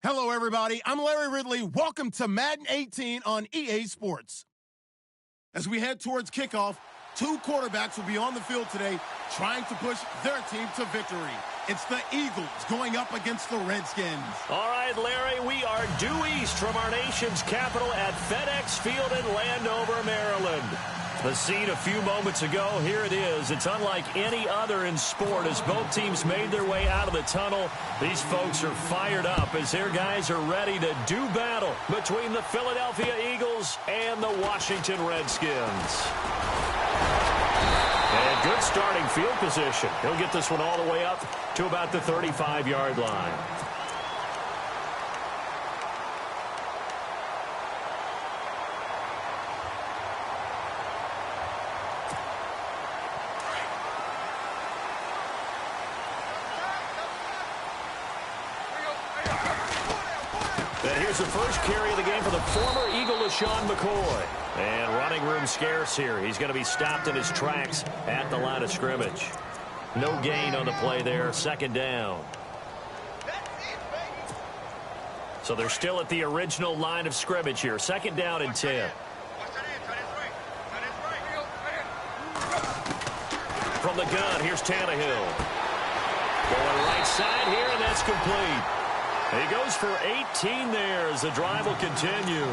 Hello, everybody. I'm Larry Ridley. Welcome to Madden 18 on EA Sports. As we head towards kickoff, two quarterbacks will be on the field today trying to push their team to victory. It's the Eagles going up against the Redskins. All right, Larry, we are due east from our nation's capital at FedEx Field in Landover, Maryland. The scene a few moments ago, here it is. It's unlike any other in sport as both teams made their way out of the tunnel. These folks are fired up as their guys are ready to do battle between the Philadelphia Eagles and the Washington Redskins. And good starting field position. He'll get this one all the way up to about the 35-yard line. And here's the first carry of the game for the former Eagle, LaShawn McCoy. And running room scarce here. He's going to be stopped in his tracks at the line of scrimmage. No gain on the play there. Second down. So they're still at the original line of scrimmage here. Second down and 10. From the gun, here's Tannehill. Going right side here, and that's complete. He goes for 18 there as the drive will continue.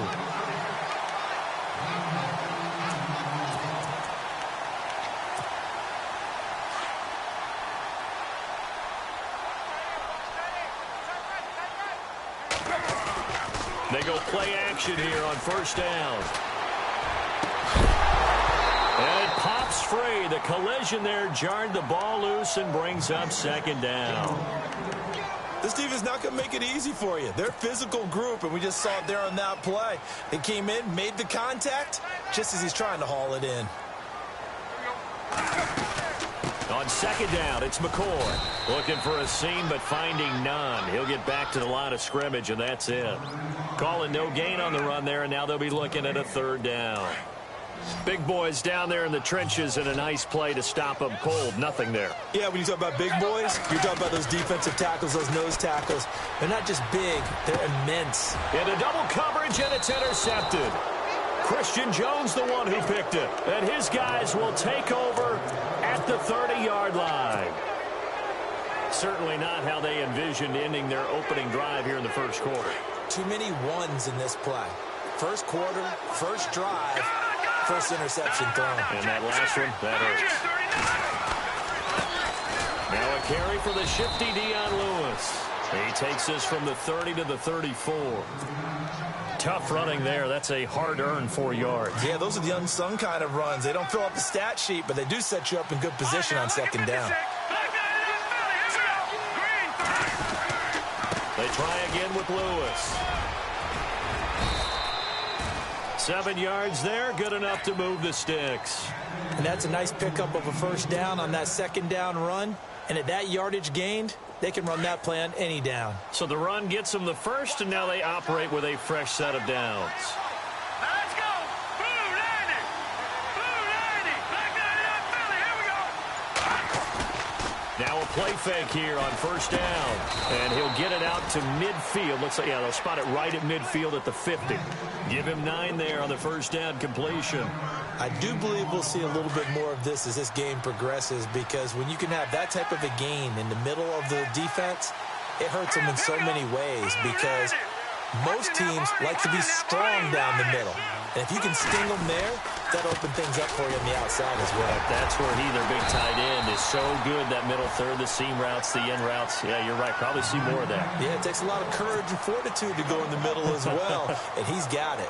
They go play action here on first down. And it pops free. The collision there jarred the ball loose and brings up second down. This team is not going to make it easy for you. They're a physical group, and we just saw it there on that play. They came in, made the contact, just as he's trying to haul it in. On second down, it's McCoy. Looking for a seam, but finding none. He'll get back to the line of scrimmage, and that's it. Calling no gain on the run there, and now they'll be looking at a third down. Big boys down there in the trenches, and a nice play to stop them cold. Nothing there. Yeah, when you talk about big boys, you're talking about those defensive tackles, those nose tackles. They're not just big, they're immense. Into double coverage, and it's intercepted. Christian Jones, the one who picked it. And his guys will take over at the 30-yard line. Certainly not how they envisioned ending their opening drive here in the first quarter. Too many ones in this play. First quarter, first drive, first interception thrown. And that last one, that hurts. Now a carry for the shifty Dion Lewis. He takes this from the 30 to the 34. Tough running there. That's a hard-earned 4 yards. Yeah, those are the unsung kind of runs. They don't fill up the stat sheet, but they do set you up in good position on second down. They try again with Lewis. 7 yards there, good enough to move the sticks. And that's a nice pickup of a first down on that second down run. And at that yardage gained, they can run that play on any down. So the run gets them the first, and now they operate with a fresh set of downs. Let's go! Blue 90! Blue 90! Black 99 Philly, here we go! Now a play fake here on first down. And he'll get it out to midfield. Looks like, yeah, they'll spot it right at midfield at the 50. Give him 9 there on the first down completion. I do believe we'll see a little bit more of this as this game progresses, because when you can have that type of a gain in the middle of the defense, it hurts them in so many ways, because most teams like to be strong down the middle. And if you can sting them there, that opens things up for you on the outside as well. That's where he, their big tight end, is so good, that middle third, the seam routes, the in routes. Yeah, you're right. Probably see more of that. Yeah, it takes a lot of courage and fortitude to go in the middle as well, and he's got it.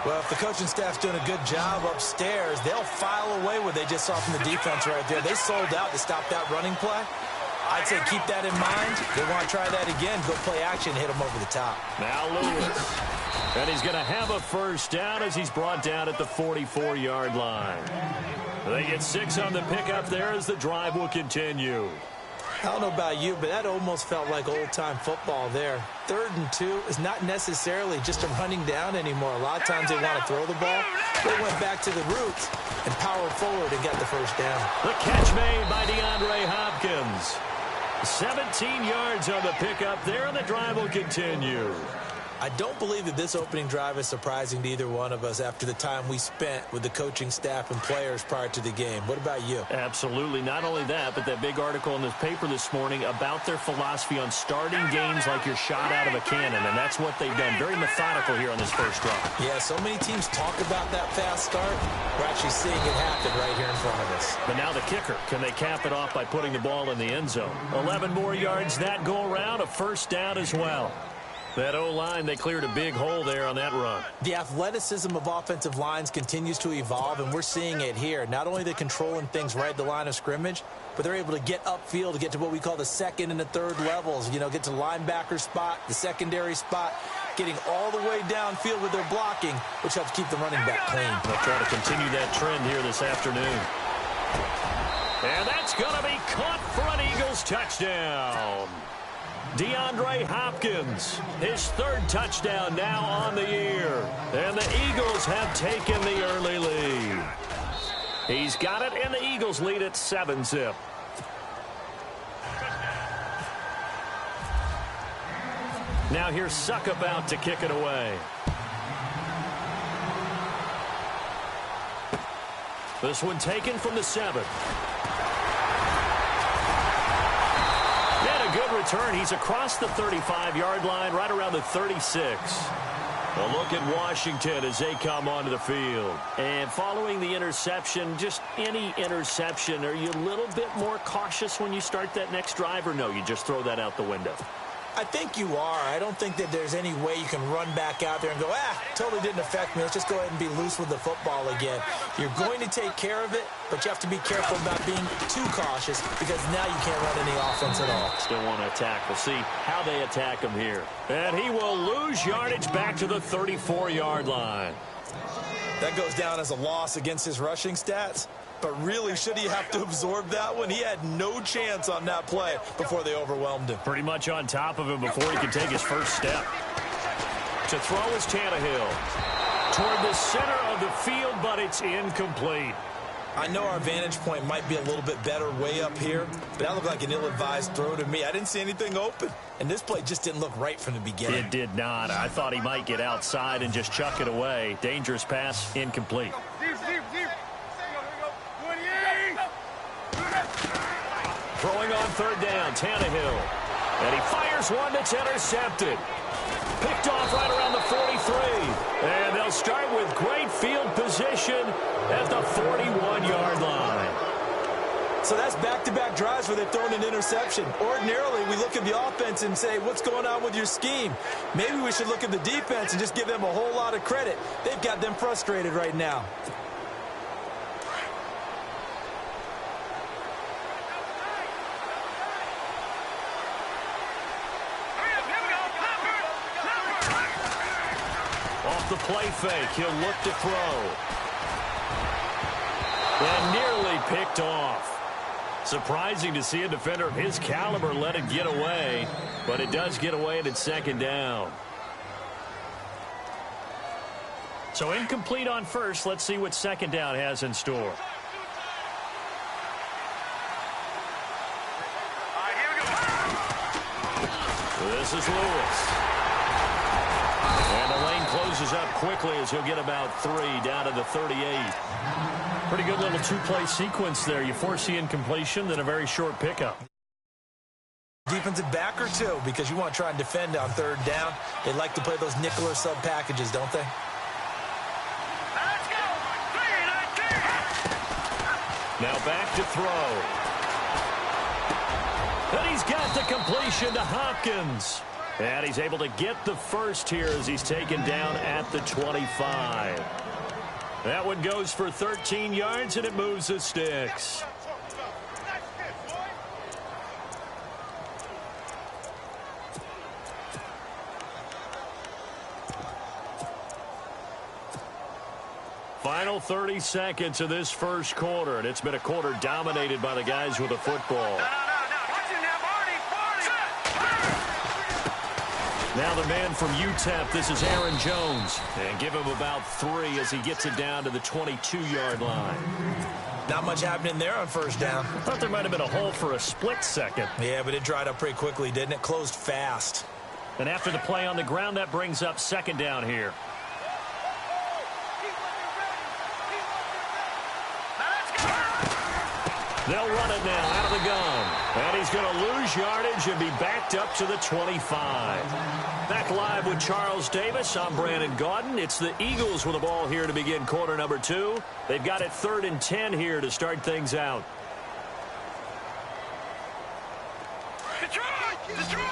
Well, if the coaching staff's doing a good job upstairs, they'll file away what they just saw from the defense right there. They sold out to stop that running play. I'd say keep that in mind. They want to try that again. Go play action, hit them over the top. Now Lewis. And he's going to have a first down as he's brought down at the 44-yard line. They get 6 on the pickup there as the drive will continue. I don't know about you, but that almost felt like old-time football there. 3rd and 2 is not necessarily just a running down anymore. A lot of times they want to throw the ball. They went back to the roots and powered forward and got the first down. The catch made by DeAndre Hopkins. 17 yards on the pickup there, and the drive will continue. I don't believe that this opening drive is surprising to either one of us after the time we spent with the coaching staff and players prior to the game. What about you? Absolutely. Not only that, but that big article in the paper this morning about their philosophy on starting games like you're shot out of a cannon, and that's what they've done. Very methodical here on this first drive. Yeah, so many teams talk about that fast start. We're actually seeing it happen right here in front of us. But now the kicker. Can they cap it off by putting the ball in the end zone? 11 more yards that go around, a first down as well. That O-line, they cleared a big hole there on that run. The athleticism of offensive lines continues to evolve, and we're seeing it here. Not only are they controlling things right at the line of scrimmage, but they're able to get upfield to get to what we call the second and the third levels. You know, get to linebacker spot, the secondary spot, getting all the way downfield with their blocking, which helps keep the running back clean. They'll try to continue that trend here this afternoon. And that's going to be caught for an Eagles touchdown. DeAndre Hopkins, his third touchdown now on the year. And the Eagles have taken the early lead. He's got it, and the Eagles lead at 7-zip. Now here's Suckup out to kick it away. This one taken from the 7. Good return. He's across the 35-yard line, right around the 36. A look at Washington as they come onto the field. And following the interception, just any interception, are you a little bit more cautious when you start that next drive, or no, you just throw that out the window? I think you are. I don't think that there's any way you can run back out there and go, totally didn't affect me. Let's just go ahead and be loose with the football again. You're going to take care of it, but you have to be careful about being too cautious because now you can't run any offense at all. Still want to attack. We'll see how they attack him here. And he will lose yardage back to the 34-yard line. That goes down as a loss against his rushing stats. But really, should he have to absorb that one? He had no chance on that play before they overwhelmed him. Pretty much on top of him before he could take his first step. To throw is Tannehill. Toward the center of the field, but it's incomplete. I know our vantage point might be a little bit better way up here, but that looked like an ill-advised throw to me. I didn't see anything open, and this play just didn't look right from the beginning. It did not. I thought he might get outside and just chuck it away. Dangerous pass, incomplete. Throwing on third down, Tannehill. And he fires one that's intercepted. Picked off right around the 43. And they'll start with great field position at the 41-yard line. So that's back-to-back drives where they've thrown an interception. Ordinarily, we look at the offense and say, what's going on with your scheme? Maybe we should look at the defense and just give them a whole lot of credit. They've got them frustrated right now. The play fake. He'll look to throw. And nearly picked off. Surprising to see a defender of his caliber let it get away, but it does get away and it's second down. So incomplete on first. Let's see what second down has in store. This is Lewis. And the lane closes up quickly as he'll get about 3 down to the 38. Pretty good little two-play sequence there. You force the incompletion, then a very short pickup. Defensive back or two, because you want to try and defend on third down. They like to play those nickel or sub packages, don't they? Let's go. 3-19. Now back to throw. And he's got the completion to Hopkins. And he's able to get the first here as he's taken down at the 25. That one goes for 13 yards, and it moves the sticks. Final 30 seconds of this first quarter, and it's been a quarter dominated by the guys with the football. Now the man from UTEP, this is Aaron Jones. And give him about 3 as he gets it down to the 22-yard line. Not much happening there on first down. I thought there might have been a hole for a split second. Yeah, but it dried up pretty quickly, didn't it? Closed fast. And after the play on the ground, that brings up second down here. They'll run it now out of the gun. And he's going to lose yardage and be backed up to the 25. Back live with Charles Davis. I'm Brandon Gaudin. It's the Eagles with the ball here to begin quarter number 2. They've got it 3rd and 10 here to start things out. Detroit! Detroit!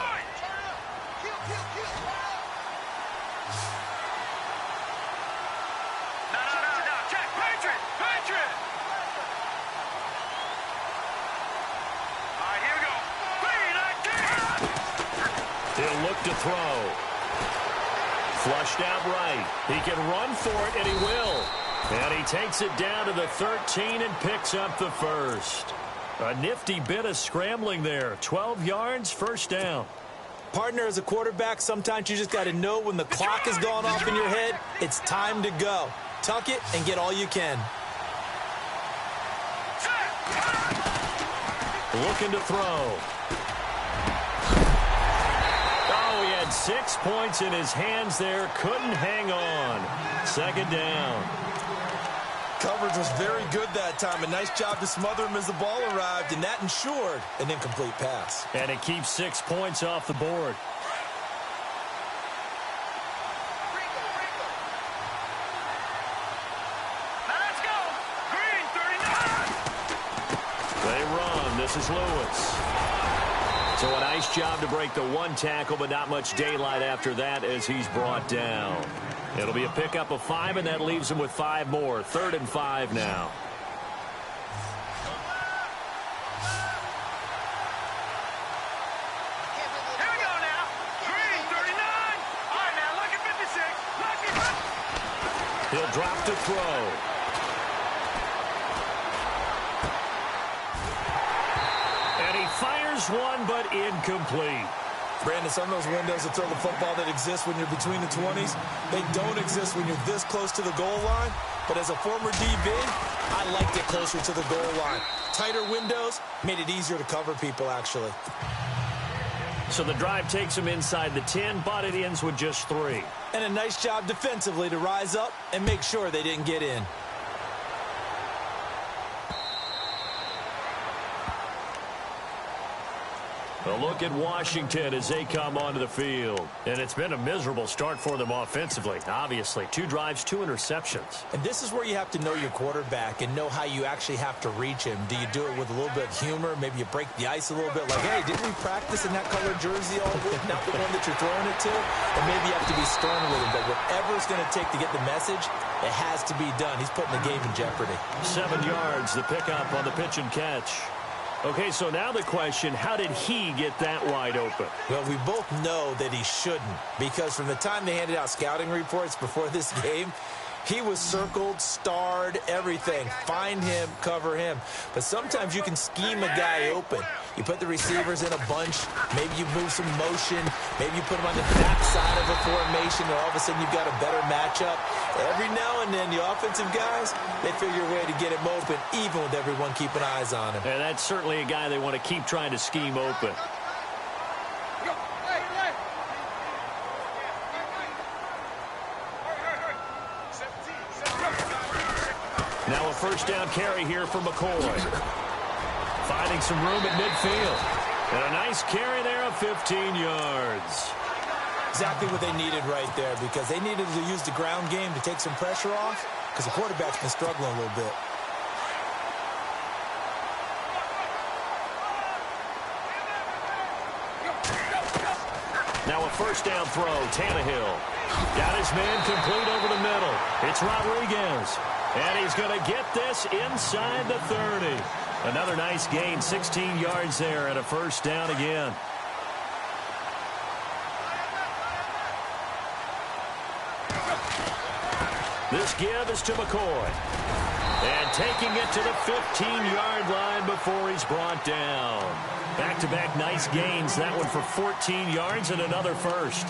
No. Check. Patriot! Patriot! All right, here we go. He'll look to throw. Flushed out right. He can run for it, and he will. And he takes it down to the 13 and picks up the first. A nifty bit of scrambling there. 12 yards, first down. Partner, as a quarterback, sometimes you just got to know when the clock has gone off in your head, it's time to go. Tuck it and get all you can. Looking to throw. Oh, he had 6 points in his hands there. Couldn't hang on. Second down. Coverage was very good that time. A nice job to smother him as the ball arrived, and that ensured an incomplete pass. And it keeps 6 points off the board. Let's go! Green, 39! They run. This is Lewis. So a nice job to break the one tackle, but not much daylight after that as he's brought down. It'll be a pickup of 5, and that leaves him with 5 more. 3rd and 5 now. Here we go now. Green, 39. All right, now, look at 56. He'll drop to throw. And he fires one, but incomplete. Brandon, some of those windows to throw the football that exist when you're between the 20s, they don't exist when you're this close to the goal line. But as a former DB, I liked it closer to the goal line. Tighter windows made it easier to cover people, actually. So the drive takes him inside the 10, but it ends with just 3. And a nice job defensively to rise up and make sure they didn't get in. A look at Washington as they come onto the field. And it's been a miserable start for them offensively. Obviously, 2 drives, 2 interceptions. And this is where you have to know your quarterback and know how you actually have to reach him. Do you do it with a little bit of humor? Maybe you break the ice a little bit like, hey, didn't we practice in that colored jersey all week? Not the one that you're throwing it to. And maybe you have to be stern with him. But whatever it's going to take to get the message, it has to be done. He's putting the game in jeopardy. 7 yards, the pickup on the pitch and catch. Okay, so now the question, how did he get that wide open? Well, we both know that he shouldn't, because from the time they handed out scouting reports before this game, he was circled, starred, everything. Find him, cover him. But sometimes you can scheme a guy open. You put the receivers in a bunch. Maybe you move some motion. Maybe you put them on the backside of a formation, and all of a sudden you've got a better matchup. Every now and then, the offensive guys, they figure a way to get him open, even with everyone keeping eyes on him. And that's certainly a guy they want to keep trying to scheme open. Now a first down carry here for McCoy. Finding some room at midfield. And a nice carry there of 15 yards. Exactly what they needed right there, because they needed to use the ground game to take some pressure off, because the quarterback's been struggling a little bit. Now a first down throw, Tannehill. Got his man complete over the middle. It's Rodriguez. And he's going to get this inside the 30. Another nice gain, 16 yards there, and a first down again. This give is to McCoy. And taking it to the 15-yard line before he's brought down. Back-to-back nice gains. That one for 14 yards and another first.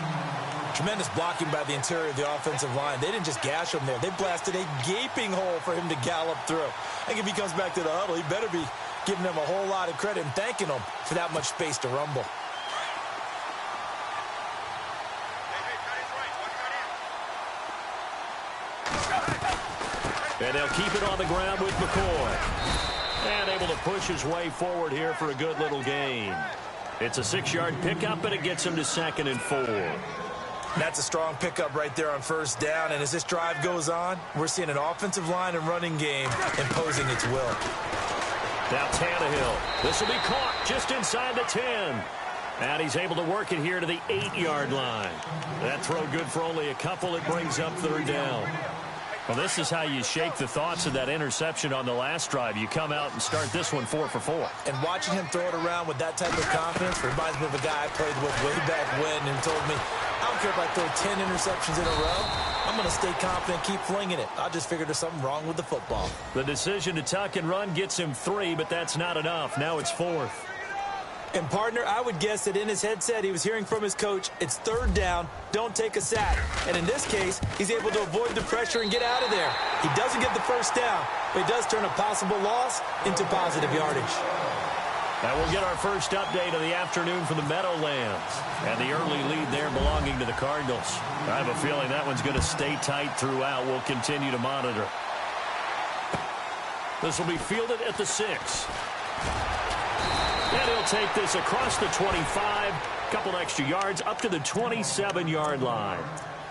Tremendous blocking by the interior of the offensive line. They didn't just gash him there. They blasted a gaping hole for him to gallop through. I think if he comes back to the huddle, he better be giving them a whole lot of credit and thanking them for that much space to rumble. And they'll keep it on the ground with McCoy. And able to push his way forward here for a good little gain. It's a 6-yard pickup, and it gets him to 2nd and 4. That's a strong pickup right there on first down. And as this drive goes on, we're seeing an offensive line and running game imposing its will. Now Tannehill. This will be caught just inside the 10. And he's able to work it here to the 8-yard line. That throw good for only a couple. It brings up 3rd down. Well, this is how you shake the thoughts of that interception on the last drive. You come out and start this one 4 for 4. And watching him throw it around with that type of confidence reminds me of a guy I played with way back when and told me, I don't care if I throw 10 interceptions in a row. I'm going to stay confident, keep flinging it. I just figured there's something wrong with the football. The decision to tuck and run gets him 3, but that's not enough. Now it's 4th. And, partner, I would guess that in his headset he was hearing from his coach, it's 3rd down, don't take a sack. And in this case, he's able to avoid the pressure and get out of there. He doesn't get the 1st down, but he does turn a possible loss into positive yardage. Now we'll get our first update of the afternoon from the Meadowlands. And the early lead there belonging to the Cardinals. I have a feeling that one's going to stay tight throughout. We'll continue to monitor. This will be fielded at the 6. And he'll take this across the 25, couple extra yards up to the 27-yard line.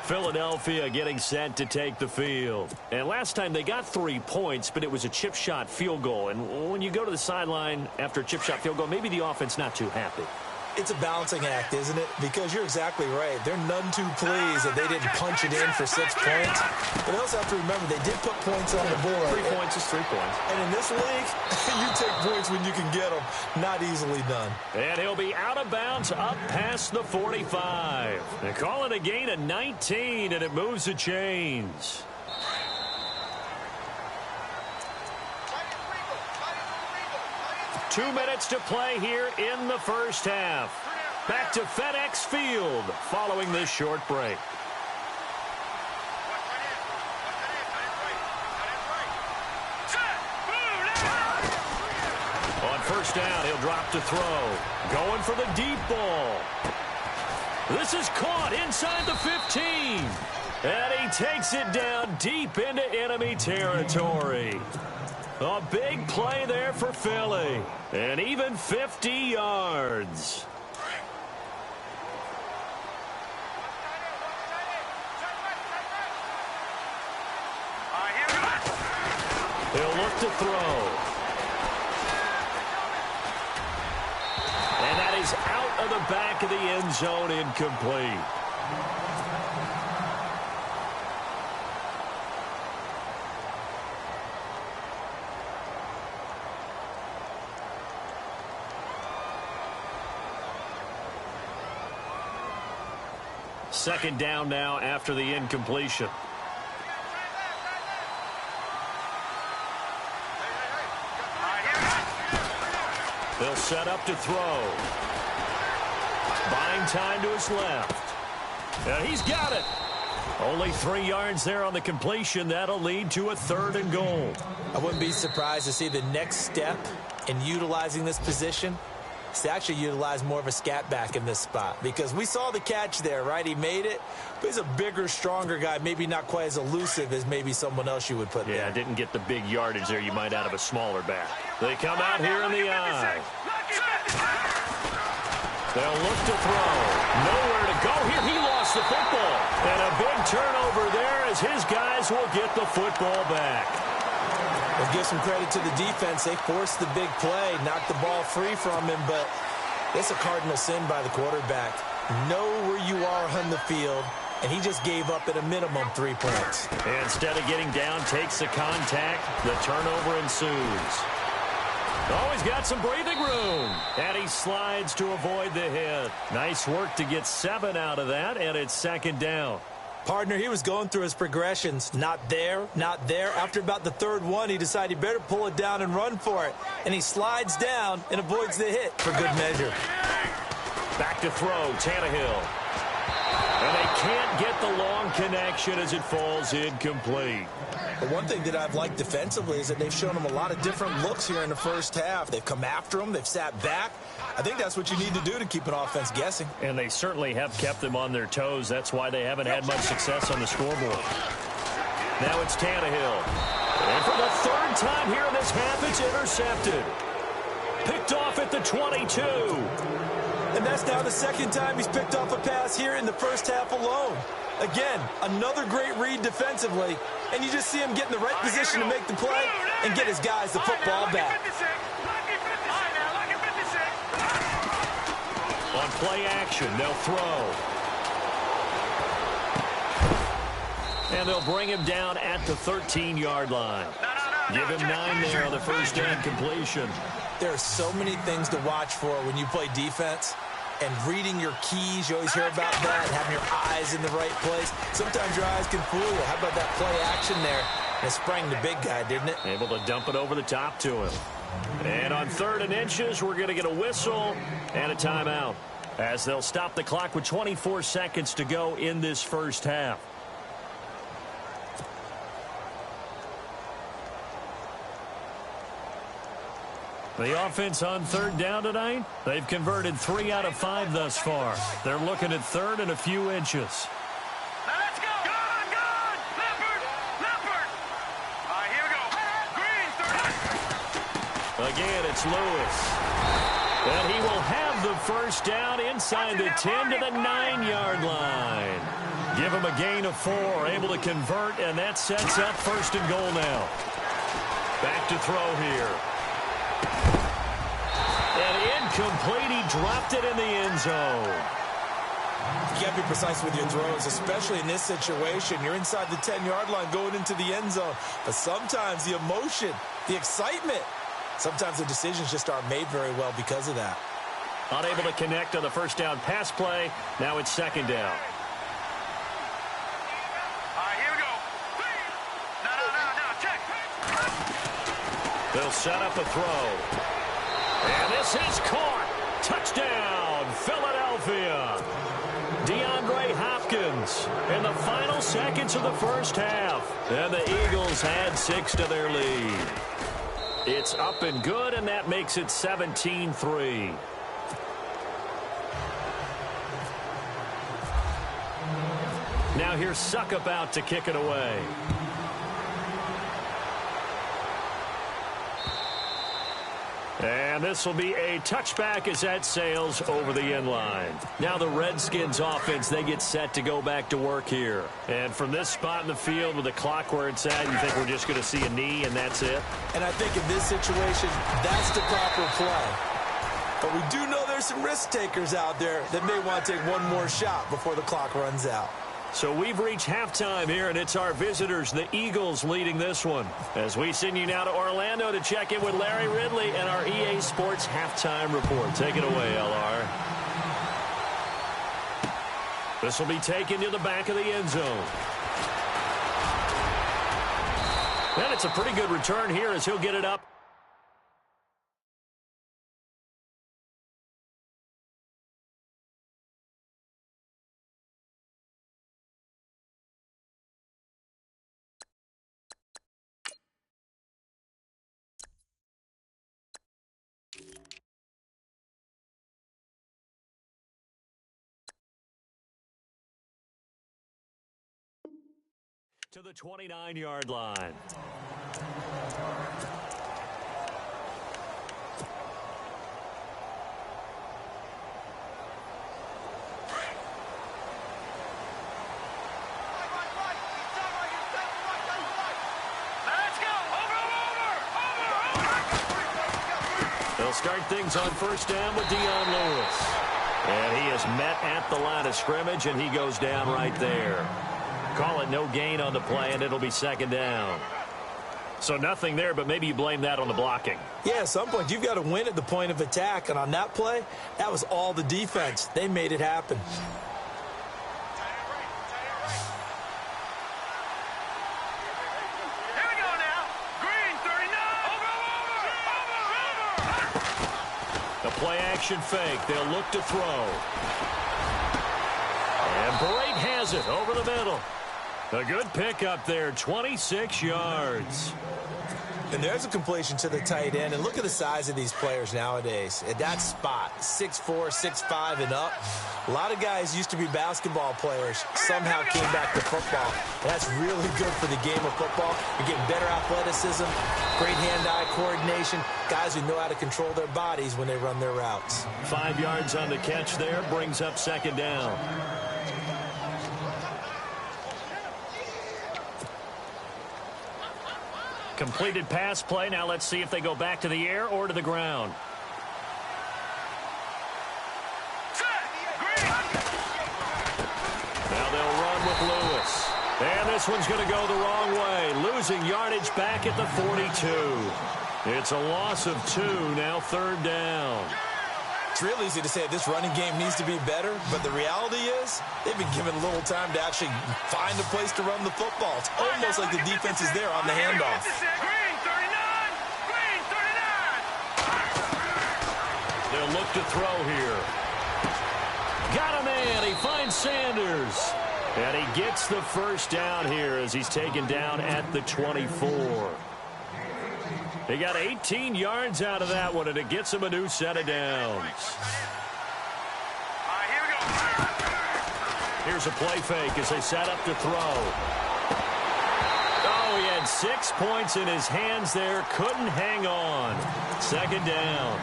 Philadelphia getting set to take the field. And last time they got 3 points, but it was a chip shot field goal. And when you go to the sideline after a chip shot field goal, maybe the offense not too happy. It's a balancing act, isn't it? Because you're exactly right. They're none too pleased that they didn't punch it in for 6 points. But they also have to remember they did put points on the board. 3 points is 3 points. And in this league, you take points when you can get them. Not easily done. And he'll be out of bounds up past the 45. They call it a gain of 19, and it moves the chains. Two minutes to play here in the first half. Back to FedEx Field following this short break. On first down, he'll drop to throw. Going for the deep ball. This is caught inside the 15. And he takes it down deep into enemy territory. A big play there for Philly. And even 50 yards. He'll look to throw. And that is out of the back of the end zone, incomplete. Second down now after the incompletion. They'll set up to throw. Buying time to his left. And he's got it. Only 3 yards there on the completion. That'll lead to a 3rd and goal. I wouldn't be surprised to see the next step in utilizing this position is to actually utilize more of a scat back in this spot, because we saw the catch there, right? He made it, but he's a bigger, stronger guy, maybe not quite as elusive as maybe someone else you would put there. Yeah, didn't get the big yardage there you might out of a smaller back. They come out here in the eye. They'll look to throw. Nowhere to go here. He lost the football. And a big turnover there as his guys will get the football back. We'll give some credit to the defense. They forced the big play, knocked the ball free from him, but it's a cardinal sin by the quarterback. Know where you are on the field, and he just gave up at a minimum 3 points. Instead of getting down, takes the contact. The turnover ensues. Oh, he's got some breathing room. And he slides to avoid the hit. Nice work to get 7 out of that, and it's second down. Partner, he was going through his progressions. Not there, not there. After about the 3rd one, he decided he better pull it down and run for it. And he slides down and avoids the hit for good measure. Back to throw, Tannehill. And they can't get the long connection as it falls incomplete. The one thing that I've liked defensively is that they've shown them a lot of different looks here in the first half. They've come after them. They've sat back. I think that's what you need to do to keep an offense guessing. And they certainly have kept them on their toes. That's why they haven't had much success on the scoreboard. Now it's Tannehill. And for the third time here in this half, it's intercepted. Picked off at the 22. And that's now the second time he's picked off a pass here in the first half alone. Again, another great read defensively, and you just see him get in the right position to make the play and get his guys the football back. On play action, they'll throw. And they'll bring him down at the 13-yard line. Give him 9 there on the first down completion. There are so many things to watch for when you play defense. And reading your keys, you always hear about that, having your eyes in the right place. Sometimes your eyes can fool you. How about that play action there? And it sprang the big guy, didn't it? Able to dump it over the top to him. And on 3rd and inches, we're going to get a whistle and a timeout, as they'll stop the clock with 24 seconds to go in this first half. The offense on 3rd down tonight, they've converted 3 out of 5 thus far. They're looking at 3rd and a few inches. Now let's go. Good. Leopard. All right, here we go. Green, 30. Again, it's Lewis. And he will have the first down inside the 10 to the 9-yard line. Give him a gain of 4, able to convert, and that sets up 1st and goal now. Back to throw here. And incomplete, he dropped it in the end zone. You got to be precise with your throws, especially in this situation. You're inside the 10-yard line going into the end zone. But sometimes the emotion, the excitement, sometimes the decisions just aren't made very well because of that. Unable to connect on the first down pass play. Now it's 2nd down. All right, here we go. No, check. They'll set up a throw. And this is caught. Touchdown, Philadelphia. DeAndre Hopkins in the final seconds of the first half. And the Eagles add 6 to their lead. It's up and good, and that makes it 17-3. Now here's Suckup out to kick it away. And this will be a touchback as that sails over the end line. Now the Redskins offense, they get set to go back to work here. And from this spot in the field with the clock where it's at, you think we're just going to see a knee and that's it? And I think in this situation, that's the proper play. But we do know there's some risk takers out there that may want to take one more shot before the clock runs out. So we've reached halftime here, and it's our visitors, the Eagles, leading this one. As we send you now to Orlando to check in with Larry Ridley and our EA Sports Halftime Report. Take it away, LR. This will be taken to the back of the end zone. And it's a pretty good return here as he'll get it up. To the 29-yard line. They'll start things on first down with Dion Lewis. And he is met at the line of scrimmage, and he goes down right there. Call it no gain on the play, and it'll be 2nd down. So nothing there, but maybe you blame that on the blocking. Yeah, at some point, you've got to win at the point of attack. And on that play, that was all the defense. They made it happen. Here we go now. Green, 39. Over. The play action fake. They'll look to throw. And Parade has it over the middle. A good pickup there, 26 yards. And there's a completion to the tight end. And look at the size of these players nowadays. At that spot, 6'4", 6'5", and up. A lot of guys used to be basketball players, somehow came back to football. And that's really good for the game of football. You're getting better athleticism, great hand-eye coordination, guys who know how to control their bodies when they run their routes. 5 yards on the catch there, brings up second down. Completed pass play. Now let's see if they go back to the air or to the ground. Now they'll run with Lewis. And this one's going to go the wrong way. Losing yardage back at the 42. It's a loss of 2, now third down. It's real easy to say this running game needs to be better, but the reality is they've been given a little time to actually find a place to run the football. It's almost like the defense is there on the handoff. They'll look to throw here. Got a man. He finds Sanders. And he gets the first down here as he's taken down at the 24. They got 18 yards out of that one, and it gets him a new set of downs. Here's a play fake as they set up to throw. Oh, he had 6 points in his hands there. Couldn't hang on. Second down.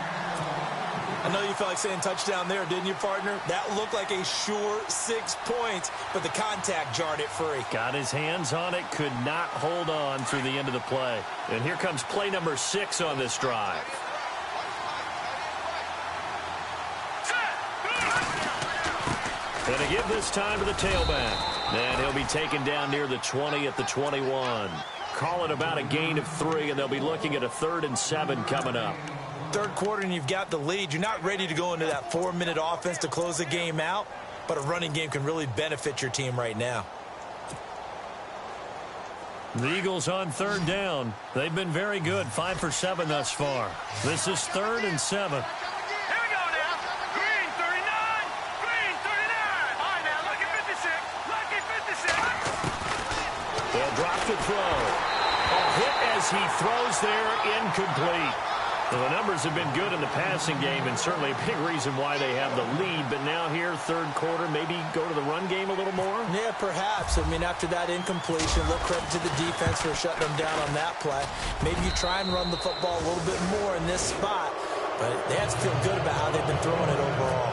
I know you felt like saying touchdown there, didn't you, partner? That looked like a sure 6 points, but the contact jarred it free. Got his hands on it, could not hold on through the end of the play. And here comes play number 6 on this drive. And they give this time to the tailback. And he'll be taken down near the 20 at the 21. Call it about a gain of 3, and they'll be looking at a 3rd and 7 coming up. Third quarter and you've got the lead. You're not ready to go into that 4-minute offense to close the game out, but a running game can really benefit your team right now. The Eagles on 3rd down. They've been very good, 5 for 7 thus far. This is 3rd and 7. Here we go now. Green 39. Green 39. All right, now lucky 56. Lucky 56. They'll drop to throw. A hit as he throws there, incomplete. Well, the numbers have been good in the passing game, and certainly a big reason why they have the lead. But now here, third quarter, maybe go to the run game a little more? Yeah, perhaps. I mean, after that incompletion, a little credit to the defense for shutting them down on that play. Maybe you try and run the football a little bit more in this spot, but they have to feel good about how they've been throwing it overall.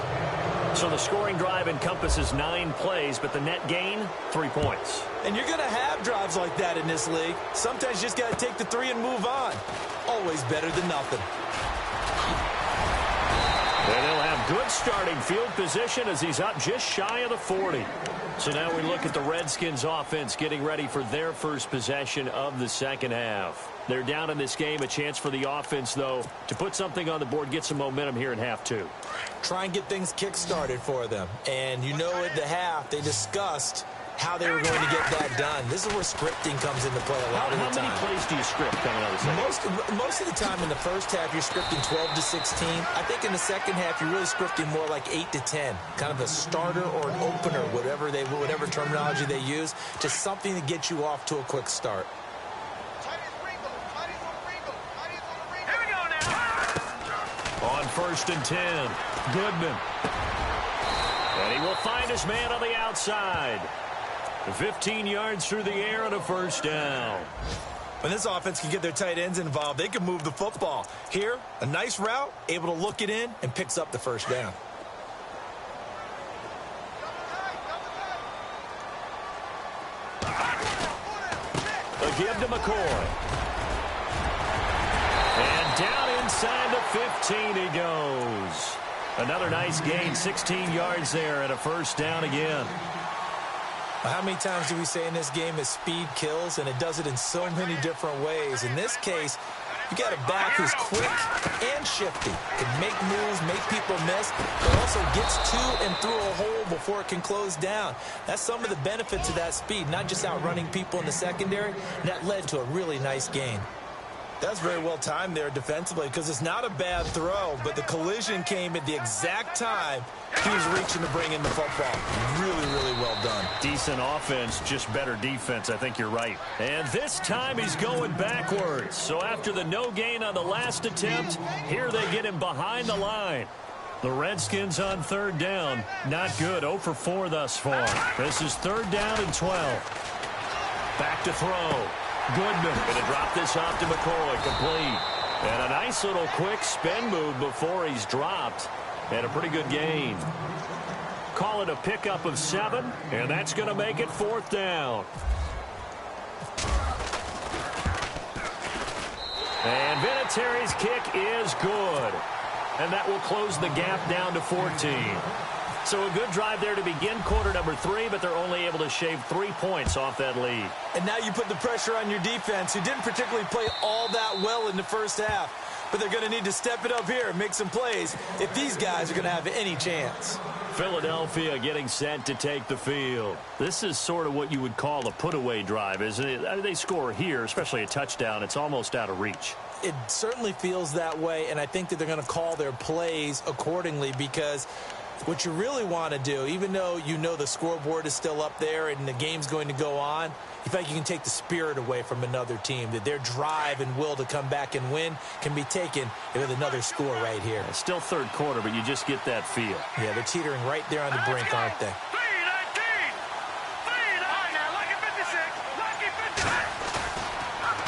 So the scoring drive encompasses 9 plays, but the net gain, 3 points. And you're going to have drives like that in this league. Sometimes you just got to take the 3 and move on. Always better than nothing. And they'll have good starting field position as he's up just shy of the 40. So now we look at the Redskins offense getting ready for their first possession of the second half. They're down in this game. A chance for the offense, though, to put something on the board, get some momentum here in half 2. Try and get things kick-started for them. And you know at the half, they discussed how they were going to get that done. This is where scripting comes into play a lot of the time. How many plays do you script coming out of the second? Most of the time in the first half, you're scripting 12 to 16. I think in the second half, you're really scripting more like 8 to 10. Kind of a starter or an opener, whatever terminology they use, just something to get you off to a quick start. On 1st and 10, Goodman. And he will find his man on the outside. 15 yards through the air and a first down. When this offense can get their tight ends involved, they can move the football. Here, a nice route, able to look it in, and picks up the first down. A give to McCoy. And down inside the 15 he goes. Another nice gain, 16 yards there and a first down again. How many times do we say in this game that speed kills, and it does it in so many different ways? In this case, you got a back who's quick and shifty, can make moves, make people miss, but also gets to and through a hole before it can close down. That's some of the benefits of that speed, not just outrunning people in the secondary. That led to a really nice gain. That's very well timed there defensively because it's not a bad throw, but the collision came at the exact time he was reaching to bring in the football. Really, really well done. Decent offense, just better defense. I think you're right. And this time he's going backwards. So after the no gain on the last attempt, here they get him behind the line. The Redskins on third down. Not good. 0 for 4 thus far. This is 3rd down and 12. Back to throw. Goodman going to drop this off to McCoy. Complete. And a nice little quick spin move before he's dropped. And a pretty good gain. Call it a pickup of 7, and that's going to make it 4th down. And Vinatieri's kick is good. And that will close the gap down to 14. So a good drive there to begin quarter number 3, but they're only able to shave 3 points off that lead. And now you put the pressure on your defense, who didn't particularly play all that well in the first half. But they're going to need to step it up here and make some plays if these guys are going to have any chance. Philadelphia getting set to take the field. This is sort of what you would call a put-away drive, isn't it? They score here, especially a touchdown. It's almost out of reach. It certainly feels that way, and I think that they're going to call their plays accordingly because what you really want to do, even though you know the scoreboard is still up there and the game's going to go on, you feel like you can take the spirit away from another team, that their drive and will to come back and win can be taken with another score right here. It's still third quarter, but you just get that feel. Yeah, they're teetering right there on the brink, aren't they?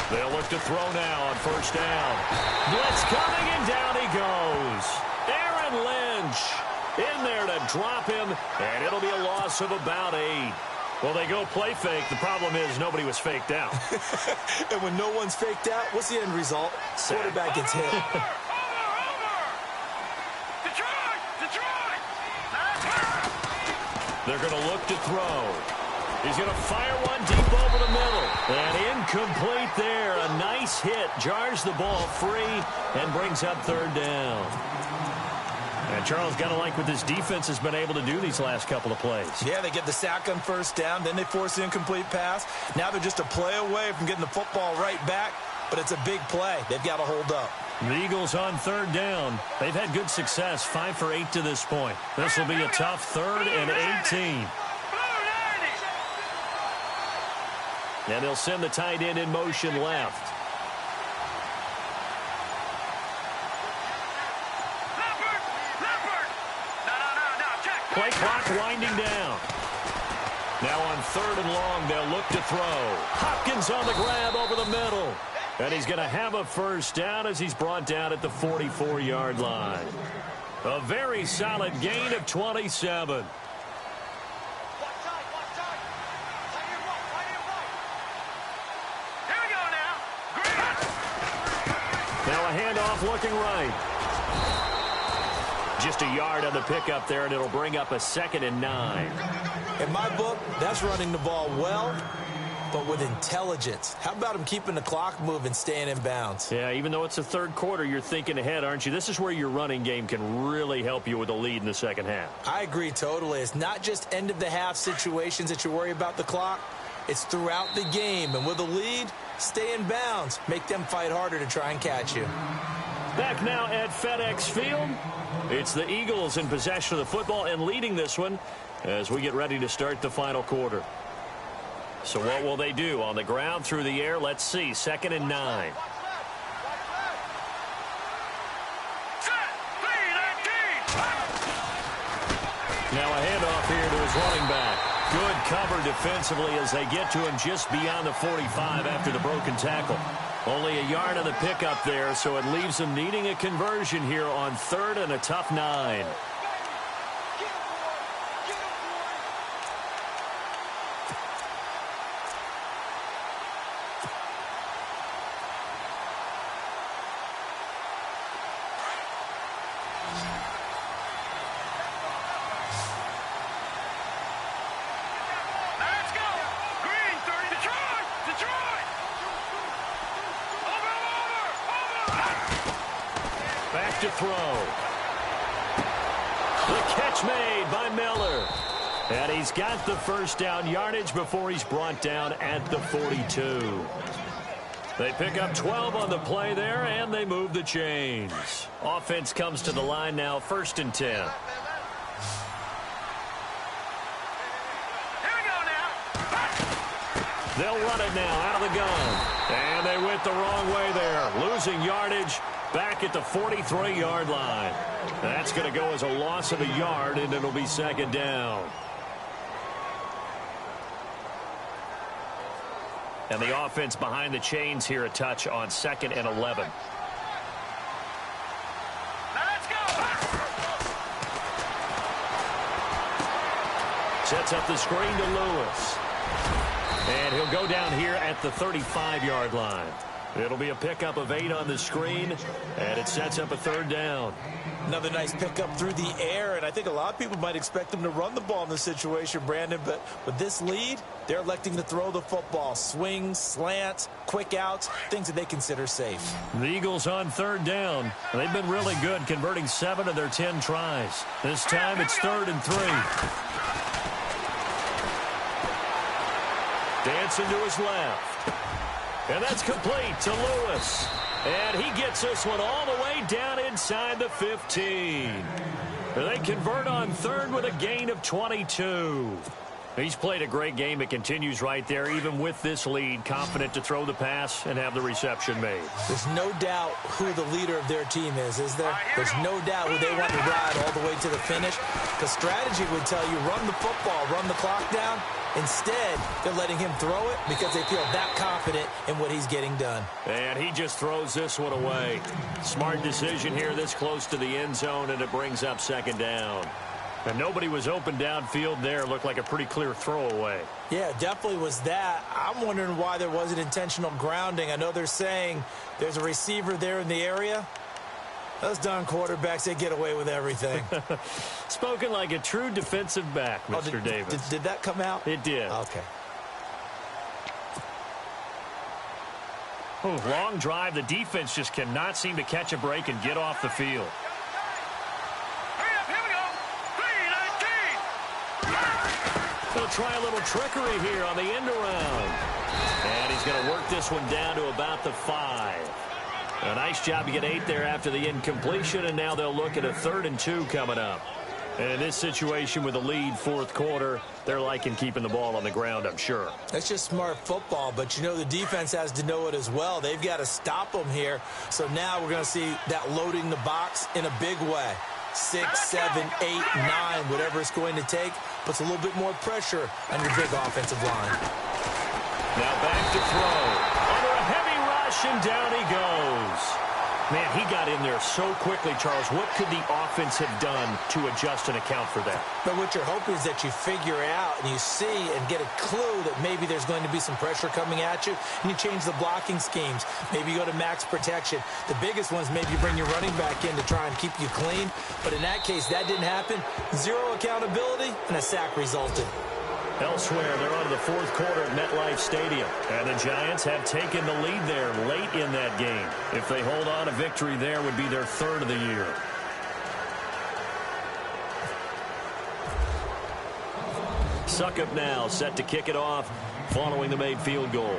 They'll look to throw now on first down. Blitz coming, and down he goes. Aaron Lynch in there to drop him, and it'll be a loss of about 8. Well, they go play fake. The problem is nobody was faked out. And when no one's faked out, what's the end result? Quarterback gets hit. They're going to look to throw. He's going to fire one deep over the middle. And incomplete there. A nice hit. Jars the ball free and brings up 3rd down. And Charles, got to like what this defense has been able to do these last couple of plays. Yeah, they get the sack on first down. Then they force the incomplete pass. Now they're just a play away from getting the football right back. But it's a big play. They've got to hold up. The Eagles on 3rd down. They've had good success. 5 for 8 to this point. This will be a tough 3rd and 18. And they'll send the tight end in motion left. Play clock winding down. Now on 3rd and long, they'll look to throw. Hopkins on the grab over the middle. And he's going to have a first down as he's brought down at the 44-yard line. A very solid gain of 27. Now a handoff looking right. Just a yard on the pickup there, and it'll bring up a 2nd and 9. In my book, that's running the ball well, but with intelligence. How about him keeping the clock moving, staying in bounds? Yeah, even though it's the 3rd quarter, you're thinking ahead, aren't you? This is where your running game can really help you with a lead in the second half. I agree totally. It's not just end-of-the-half situations that you worry about the clock. It's throughout the game, and with a lead, stay in bounds. Make them fight harder to try and catch you. Back now at FedEx Field. It's the Eagles in possession of the football and leading this one as we get ready to start the final quarter. So what will they do? On the ground, through the air, let's see. 2nd and 9. Now a handoff here to his running back. Good cover defensively as they get to him just beyond the 45 after the broken tackle. Only a yard on the pickup there, so it leaves them needing a conversion here on 3rd and a tough 9. To throw. The catch made by Miller. And he's got the first down yardage before he's brought down at the 42. They pick up 12 on the play there, and they move the chains. Offense comes to the line now, 1st and 10. Here we go now. They'll run it now out of the gun. And they went the wrong way there, losing yardage back at the 43-yard line. That's going to go as a loss of a yard, and it'll be 2nd down. And the offense behind the chains here a touch on 2nd and 11. Let's go. Sets up the screen to Lewis. And he'll go down here at the 35-yard line. It'll be a pickup of 8 on the screen, and it sets up a 3rd down. Another nice pickup through the air, and I think a lot of people might expect them to run the ball in this situation, Brandon, but with this lead, they're electing to throw the football. Swings, slants, quick outs, things that they consider safe. The Eagles on 3rd down. They've been really good, converting 7 of their 10 tries. This time it's 3rd and 3. Dancing to his left. And that's complete to Lewis. And he gets this one all the way down inside the 15. They convert on 3rd with a gain of 22. He's played a great game. It continues right there, even with this lead, confident to throw the pass and have the reception made. There's no doubt who the leader of their team is there? There's no doubt who they want to ride all the way to the finish. The strategy would tell you run the football, run the clock down. Instead, they're letting him throw it because they feel that confident in what he's getting done. And he just throws this one away. Smart decision here this close to the end zone, and it brings up 2nd down. And nobody was open downfield there. Looked like a pretty clear throwaway. Yeah, definitely was that. I'm wondering why there wasn't intentional grounding. I know they're saying there's a receiver there in the area. Those darn quarterbacks, they get away with everything. Spoken like a true defensive back, Mr. Davis. Did that come out? It did. Okay. Oh, long drive. The defense just cannot seem to catch a break and get off the field. Hurry up, here we go. 3-19. They'll try a little trickery here on the end around. And he's going to work this one down to about the 5. A nice job to get 8 there after the incompletion, and now they'll look at a 3rd and 2 coming up. And in this situation with a lead 4th quarter, they're liking keeping the ball on the ground, I'm sure. That's just smart football, but you know the defense has to know it as well. They've got to stop them here. So now we're going to see that loading the box in a big way. 6, 7, 8, 9, whatever it's going to take, puts a little bit more pressure on your big offensive line. Now back to throw. Under a heavy rush, and down he goes. Man, he got in there so quickly, Charles. What could the offense have done to adjust and account for that? But what you're hoping is that you figure out and you see and get a clue that maybe there's going to be some pressure coming at you, and you change the blocking schemes. Maybe you go to max protection. The biggest one is maybe you bring your running back in to try and keep you clean. But in that case, that didn't happen. 0 accountability, and a sack resulted. Elsewhere, they're on to the 4th quarter at MetLife Stadium. And the Giants have taken the lead there late in that game. If they hold on, a victory there would be their 3rd of the year. Suckup now set to kick it off following the made field goal.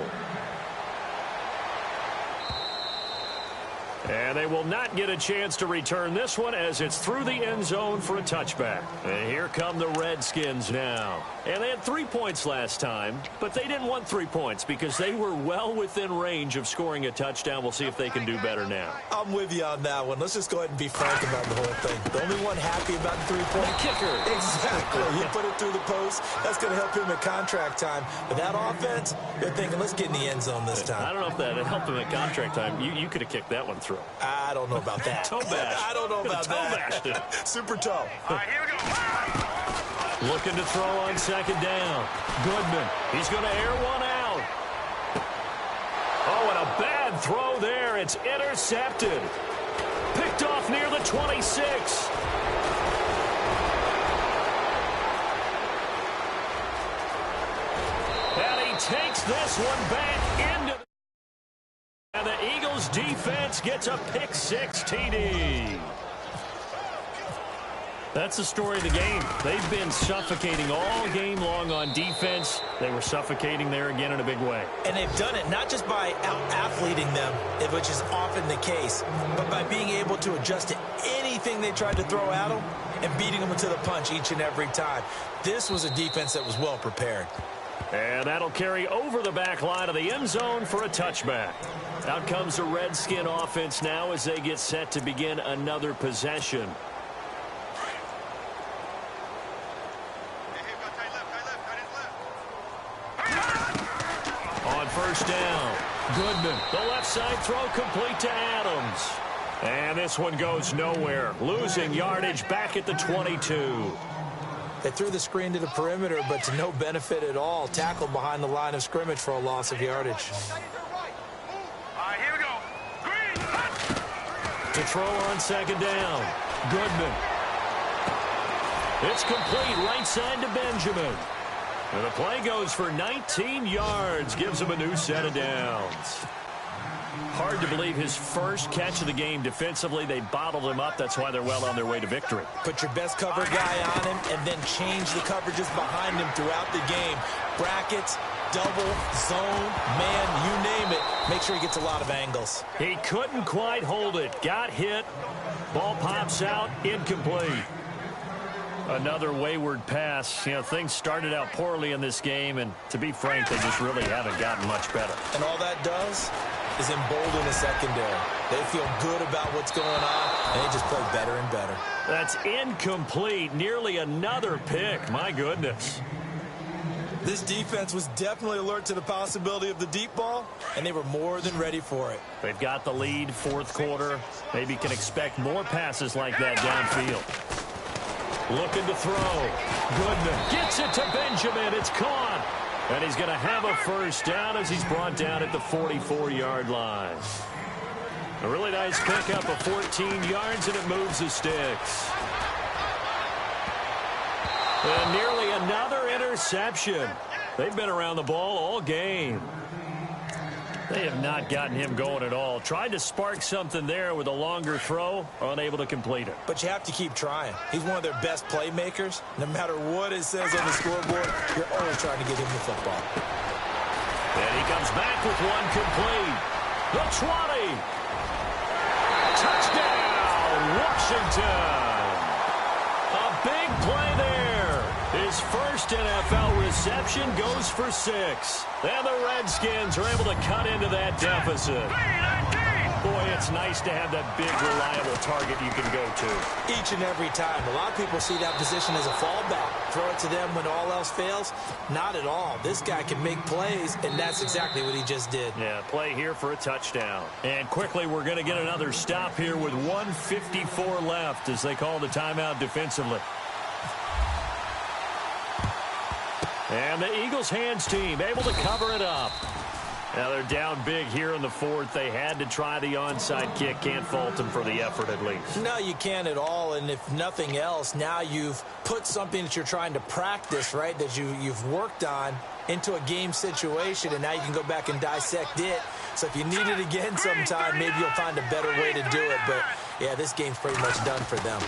And they will not get a chance to return this one as it's through the end zone for a touchback. And here come the Redskins now. And they had 3 points last time, but they didn't want 3 points because they were well within range of scoring a touchdown. We'll see if they can do better now. I'm with you on that one. Let's just go ahead and be frank about the whole thing. The only one happy about the 3-point kicker. Exactly. He put it through the post. That's going to help him at contract time. But that offense, they're thinking, let's get in the end zone this time. I don't know if that helped him at contract time. You could have kicked that one through. I don't know about that. Toe bash. I don't know about that. Super toe. All right, here we go. Looking to throw on 2nd down. Goodman. He's going to air one out. Oh, and a bad throw there. It's intercepted. Picked off near the 26. And he takes this one back into the... And the Eagles defense gets a pick 6 TD. That's the story of the game. They've been suffocating all game long on defense. They were suffocating there again in a big way. And they've done it not just by out-athleting them, which is often the case, but by being able to adjust to anything they tried to throw at them and beating them to the punch each and every time. This was a defense that was well prepared. And that'll carry over the back line of the end zone for a touchback. Out comes the Redskin offense now as they get set to begin another possession. On first down, Goodman, the left side throw complete to Adams. And this one goes nowhere, losing yardage back at the 22. They threw the screen to the perimeter, but to no benefit at all. Tackled behind the line of scrimmage for a loss of yardage. Here we go. Green. To throw on second down, Goodman. It's complete right side to Benjamin. And the play goes for 19 yards, gives him a new set of downs. Hard to believe his first catch of the game defensively. They bottled him up. That's why they're well on their way to victory. Put your best cover guy on him and then change the coverages behind him throughout the game. Brackets, double, zone, man, you name it. Make sure he gets a lot of angles. He couldn't quite hold it. Got hit. Ball pops out. Incomplete. Another wayward pass. You know, things started out poorly in this game, and to be frank, they just really haven't gotten much better. And all that does is embolden the secondary. They feel good about what's going on, and they just play better and better. That's incomplete. Nearly another pick. My goodness. This defense was definitely alert to the possibility of the deep ball, and they were more than ready for it. They've got the lead, fourth quarter. Maybe can expect more passes like that downfield. Looking to throw. Goodman gets it to Benjamin. It's caught. And he's going to have a first down as he's brought down at the 44-yard line. A really nice pickup of 14 yards, and it moves the sticks. And nearly another interception. They've been around the ball all game. They have not gotten him going at all. Tried to spark something there with a longer throw, unable to complete it. But you have to keep trying. He's one of their best playmakers. No matter what it says on the scoreboard, you're always trying to get him the football. And he comes back with one complete. The 20. Touchdown, Washington. A big play there. His first NFL reception goes for 6. And the Redskins are able to cut into that deficit. Boy, it's nice to have that big, reliable target you can go to. Each and every time. A lot of people see that position as a fallback. Throw it to them when all else fails. Not at all. This guy can make plays, and that's exactly what he just did. Yeah, play here for a touchdown. And quickly, we're going to get another stop here with 1:54 left as they call the timeout defensively. And the Eagles hands team able to cover it up. Now they're down big here in the fourth. They had to try the onside kick. Can't fault them for the effort at least. No, you can't at all. And if nothing else, now you've put something that you're trying to practice, right, that you've worked on into a game situation, and now you can go back and dissect it. So if you need it again sometime, maybe you'll find a better way to do it. But, yeah, this game's pretty much done for them.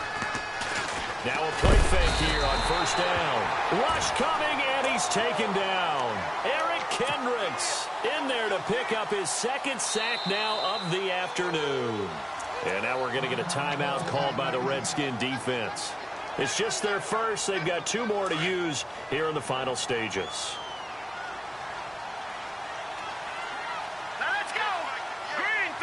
Now a play fake here on first down. Rush coming, and he's taken down. Eric Kendricks in there to pick up his second sack now of the afternoon. And now we're going to get a timeout called by the Redskin defense. It's just their first. They've got 2 more to use here in the final stages. Let's go. Green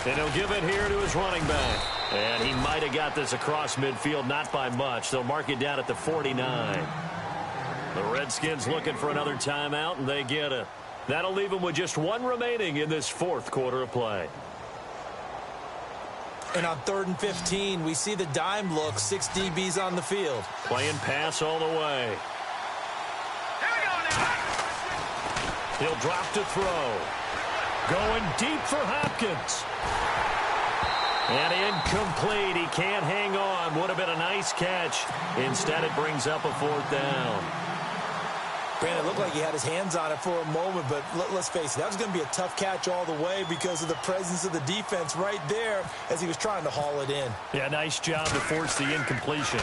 39. And he'll give it here to his running back. And he might have got this across midfield, not by much. They'll mark it down at the 49. The Redskins looking for another timeout, and they get it. That'll leave them with just 1 remaining in this fourth quarter of play. And on 3rd and 15, we see the dime look, 6 DBs on the field. Playing pass all the way. Here we go now. He'll drop to throw. Going deep for Hopkins. And incomplete. He can't hang on. Would have been a nice catch. Instead, it brings up a 4th down. Brandon, it looked like he had his hands on it for a moment, but let's face it, that was going to be a tough catch all the way because of the presence of the defense right there as he was trying to haul it in. Yeah, nice job to force the incompletion.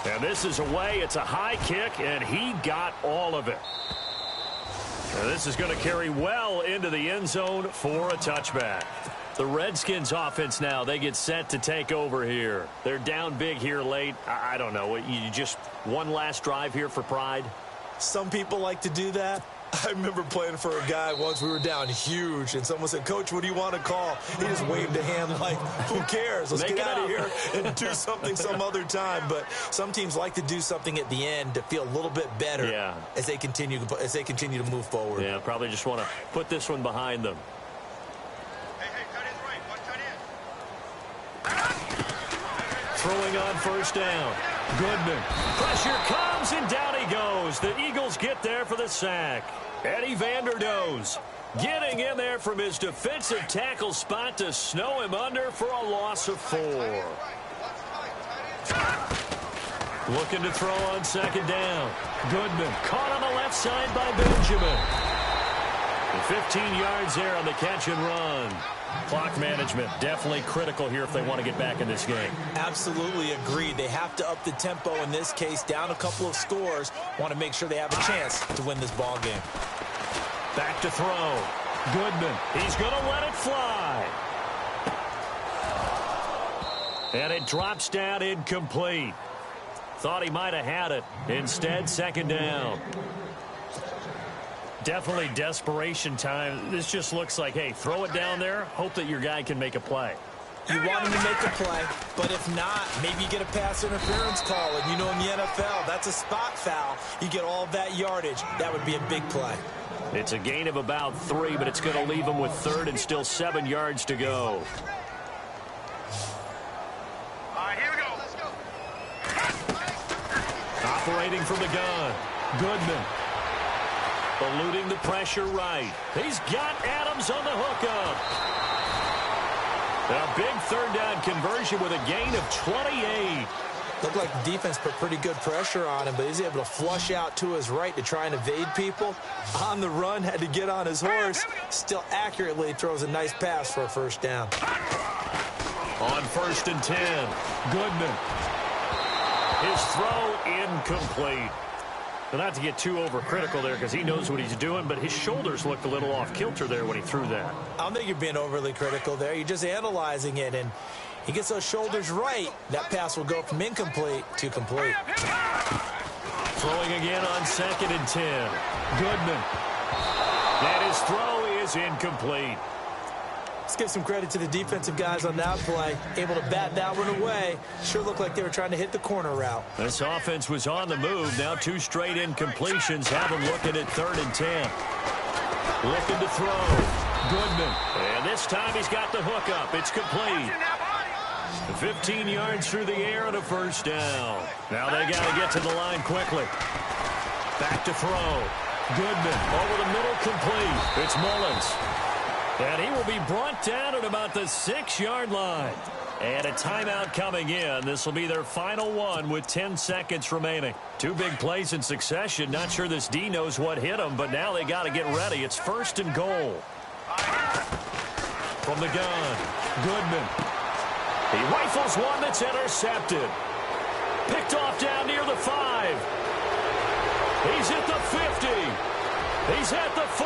And this is away. It's a high kick, and he got all of it. And this is going to carry well into the end zone for a touchback. The Redskins offense now, they get set to take over here. They're down big here late. I don't know. You just one last drive here for pride? Some people like to do that. I remember playing for a guy once. We were down huge, and someone said, "Coach, what do you want to call?" He just waved a hand like, who cares? Let's get out of here and do something some other time. But some teams like to do something at the end to feel a little bit better as they continue to move forward. Yeah, probably just want to put this one behind them. Throwing on first down. Goodman. Pressure comes, and down he goes. The Eagles get there for the sack. Eddie Vanderdoes getting in there from his defensive tackle spot to snow him under for a loss of 4. Looking to throw on second down. Goodman caught on the left side by Benjamin. 15 yards there on the catch and run. Clock management definitely critical here if they want to get back in this game. Absolutely agreed. They have to up the tempo in this case, down a couple of scores. Want to make sure they have a chance to win this ball game. Back to throw. Goodman. He's going to let it fly. And it drops down incomplete. Thought he might have had it. Instead, second down. Definitely desperation time. This just looks like, hey, throw it down there, hope that your guy can make a play. You want him to make a play, but if not, maybe you get a pass interference call. And you know in the NFL, that's a spot foul. You get all of that yardage. That would be a big play. It's a gain of about 3, but it's going to leave him with third and still 7 yards to go. All right, here we go. Let's go. Operating from the gun. Goodman. Eluding the pressure right. He's got Adams on the hookup. A big third down conversion with a gain of 28. Looked like the defense put pretty good pressure on him, but he's able to flush out to his right to try and evade people. On the run, had to get on his horse. Still accurately throws a nice pass for a first down. On 1st and 10, Goodman. His throw incomplete. Well, not to get too overcritical there because he knows what he's doing, but his shoulders looked a little off kilter there when he threw that. I don't think you're being overly critical there. You're just analyzing it, and he gets those shoulders right. That pass will go from incomplete to complete. Throwing again on 2nd and 10. Goodman. And his throw is incomplete. Let's give some credit to the defensive guys on that play. Able to bat that one away. Sure looked like they were trying to hit the corner route. This offense was on the move. Now 2 straight incompletions have them looking at 3rd and 10. Looking to throw. Goodman. And this time he's got the hookup. It's complete. 15 yards through the air and a first down. Now they got to get to the line quickly. Back to throw. Goodman over the middle, complete. It's Mullins. And he will be brought down at about the 6-yard line. And a timeout coming in. This will be their final one with 10 seconds remaining. 2 big plays in succession. Not sure this D knows what hit him, but now they got to get ready. It's 1st and goal. From the gun, Goodman. He rifles one that's intercepted. Picked off down near the 5. He's at the 50. He's at the 40.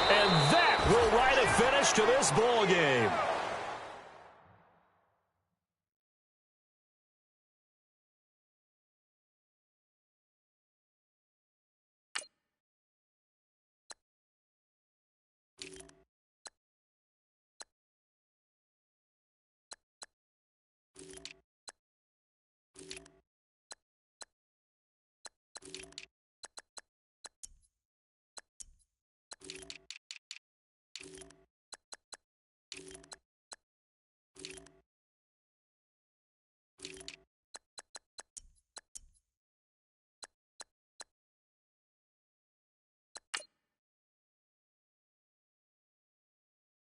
And that will write a finish to this ball game.